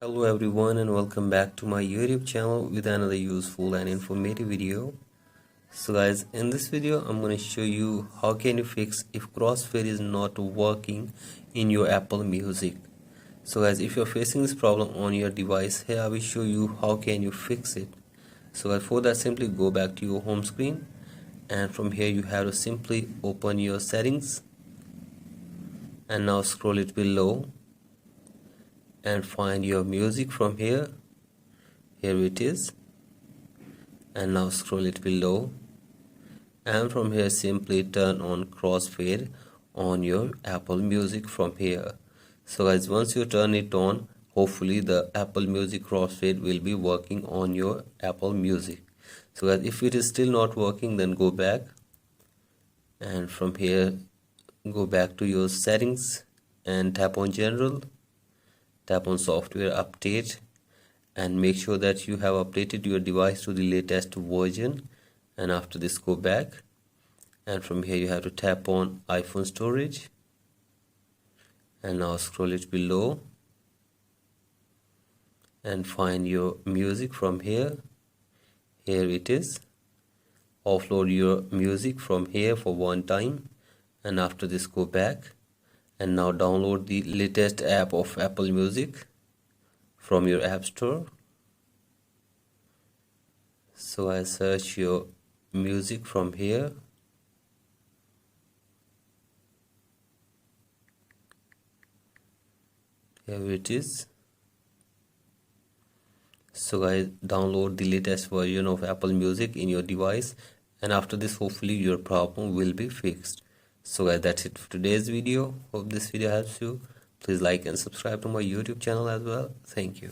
Hello everyone and welcome back to my YouTube channel with another useful and informative video. So guys, in this video I'm going to show you how can you fix if Crossfade is not working in your Apple Music. So guys, if you're facing this problem on your device, here I will show you how can you fix it. So guys, for that simply go back to your home screen, and from here you have to simply open your settings and now scroll it below and find your music. From here it is, and now scroll it below, and from here simply turn on Crossfade on your Apple Music from here. So guys, once you turn it on, hopefully the Apple Music Crossfade will be working on your Apple Music. So guys, if it is still not working, then go back, and from here go back to your settings and tap on general, tap on software update, and make sure that you have updated your device to the latest version. And after this go back, and from here you have to tap on iPhone storage, and now scroll it below and find your music. From here it is. Offload your music from here for one time, and after this go back and now download the latest app of Apple Music from your App Store. So I search your music from here, here it is. So guys, download the latest version of Apple Music in your device, and after this hopefully your problem will be fixed. So guys, that's it for today's video. Hope this video helps you. Please like and subscribe to my YouTube channel as well. Thank you.